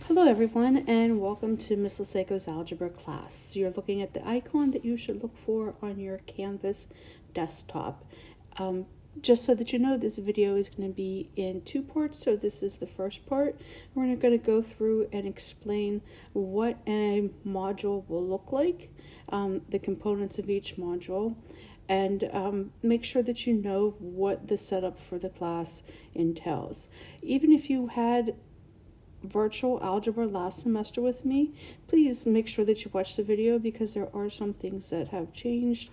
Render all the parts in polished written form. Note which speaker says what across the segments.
Speaker 1: Hello everyone and welcome to Miss Liseco's Algebra class. You're looking at the icon that you should look for on your Canvas desktop. Just so that you know, this video is going to be in two parts. So this is the first part. We're going to go through and explain what a module will look like, the components of each module, and make sure that you know what the setup for the class entails. Even if you had virtual algebra last semester with me, please make sure that you watch the video because there are some things that have changed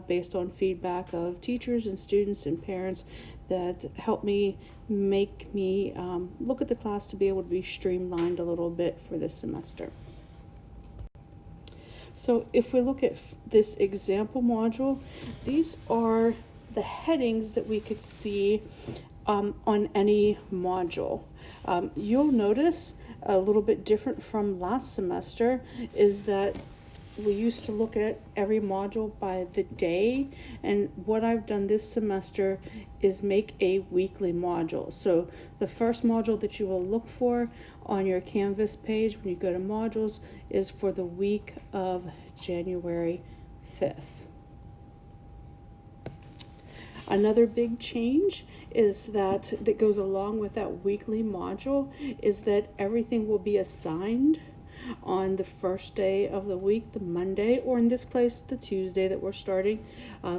Speaker 1: based on feedback of teachers and students and parents that help me make me look at the class to be able to be streamlined a little bit for this semester. So if we look at this example module, these are the headings that we could see on any module. You'll notice a little bit different from last semester is that we used to look at every module by the day, and what I've done this semester is make a weekly module. So the first module that you will look for on your Canvas page when you go to modules is for the week of January 5th. Another big change is that goes along with that weekly module is that everything will be assigned on the first day of the week, the Monday, or in this case, the Tuesday that we're starting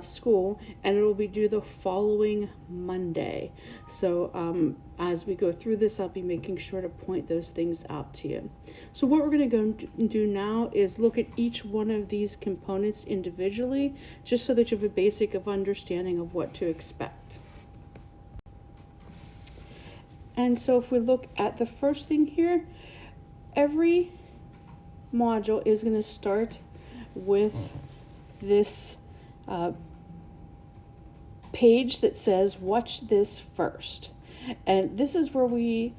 Speaker 1: school, and it will be due the following Monday. So as we go through this, I'll be making sure to point those things out to you. So what we're going to go do now is look at each one of these components individually, just so that you have a basic of understanding of what to expect. And so if we look at the first thing here, every module is going to start with this page that says watch this first, and this is where we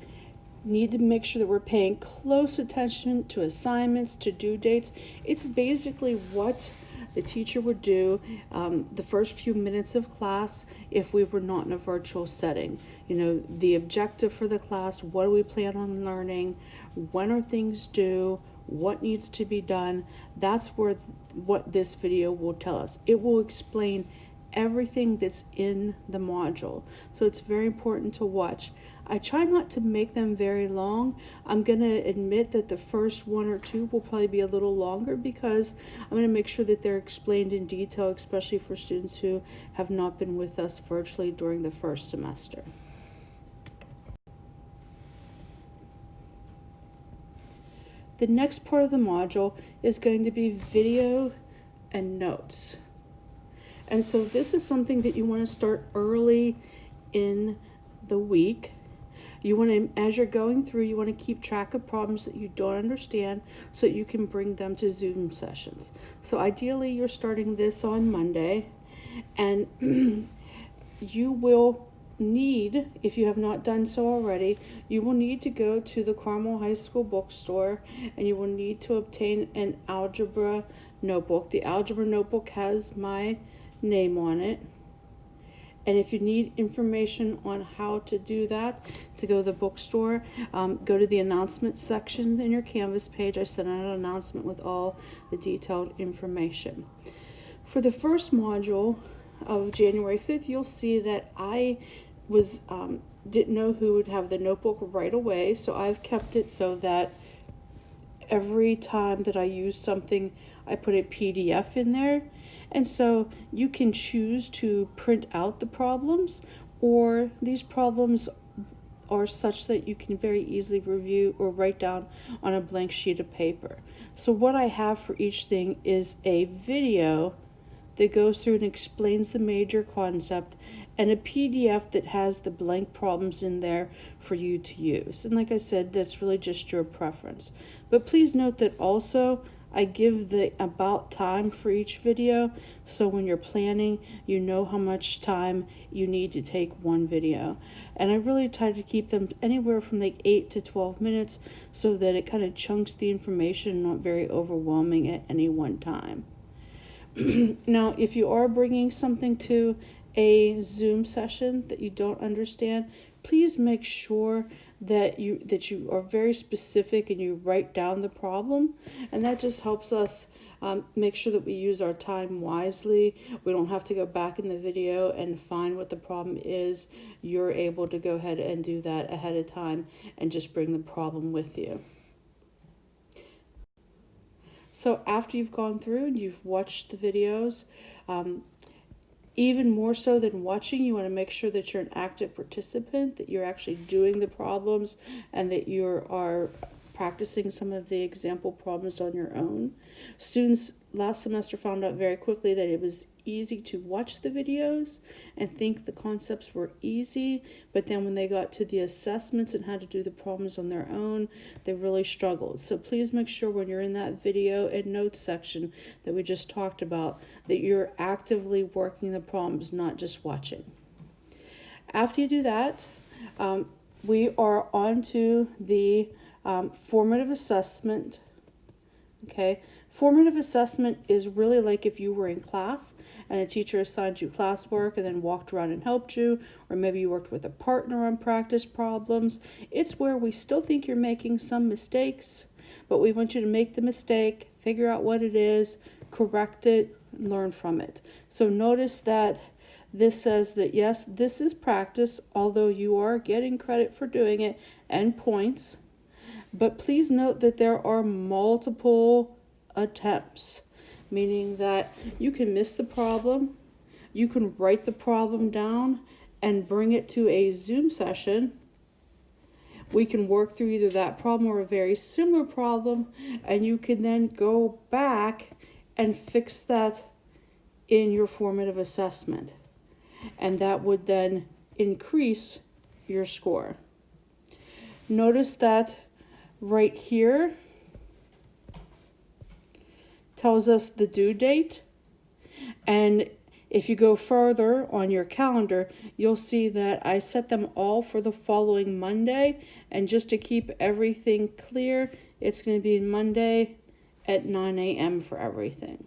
Speaker 1: need to make sure that we're paying close attention to assignments, to due dates. It's basically what the teacher would do the first few minutes of class if we were not in a virtual setting. You know, the objective for the class, what do we plan on learning, when are things due, what needs to be done. That's what this video will tell us. It will explain everything that's in the module. So it's very important to watch. I try not to make them very long. I'm going to admit that the first one or two will probably be a little longer because I'm going to make sure that they're explained in detail, especially for students who have not been with us virtually during the first semester. The next part of the module is going to be video and notes. And so this is something that you want to start early in the week. You want to, as you're going through, you want to keep track of problems that you don't understand so that you can bring them to Zoom sessions. So ideally, you're starting this on Monday, and you will need, if you have not done so already, you will need to go to the Carmel High School bookstore and you will need to obtain an algebra notebook. The algebra notebook has my name on it. And if you need information on how to do that, to go to the bookstore, go to the announcement section in your Canvas page. I sent out an announcement with all the detailed information. For the first module of January 5th, you'll see that I didn't know who would have the notebook right away, so I've kept it so that every time that I use something, I put a PDF in there. And so you can choose to print out the problems, or these problems are such that you can very easily review or write down on a blank sheet of paper. So what I have for each thing is a video that goes through and explains the major concept, and a PDF that has the blank problems in there for you to use. And like I said, that's really just your preference. But please note that also I give the about time for each video, so when you're planning, you know how much time you need to take one video. And I really try to keep them anywhere from like 8 to 12 minutes so that it kind of chunks the information, not very overwhelming at any one time. Now, if you are bringing something to a Zoom session that you don't understand, please make sure that you are very specific and you write down the problem, and that just helps us make sure that we use our time wisely. We don't have to go back in the video and find what the problem is. You're able to go ahead and do that ahead of time and just bring the problem with you. So after you've gone through and you've watched the videos, even more so than watching, you want to make sure that you're an active participant, that you're actually doing the problems, and that you are practicing some of the example problems on your own. Students last semester found out very quickly that it was easy to watch the videos and think the concepts were easy, but then when they got to the assessments and had to do the problems on their own, they really struggled. So please make sure when you're in that video and notes section that we just talked about, that you're actively working the problems, not just watching. After you do that, we are on to the formative assessment. Okay, formative assessment is really like if you were in class and a teacher assigned you classwork and then walked around and helped you, or maybe you worked with a partner on practice problems. It's where we still think you're making some mistakes, but we want you to make the mistake, figure out what it is, correct it, and learn from it. So notice that this says that yes, this is practice, although you are getting credit for doing it and points. But please note that there are multiple attempts, meaning that you can miss the problem, you can write the problem down and bring it to a Zoom session. We can work through either that problem or a very similar problem, and you can then go back and fix that in your formative assessment. And that would then increase your score. Notice that right here tells us the due date, and if you go further on your calendar, you'll see that I set them all for the following Monday, and just to keep everything clear, it's going to be Monday at 9 a.m. for everything.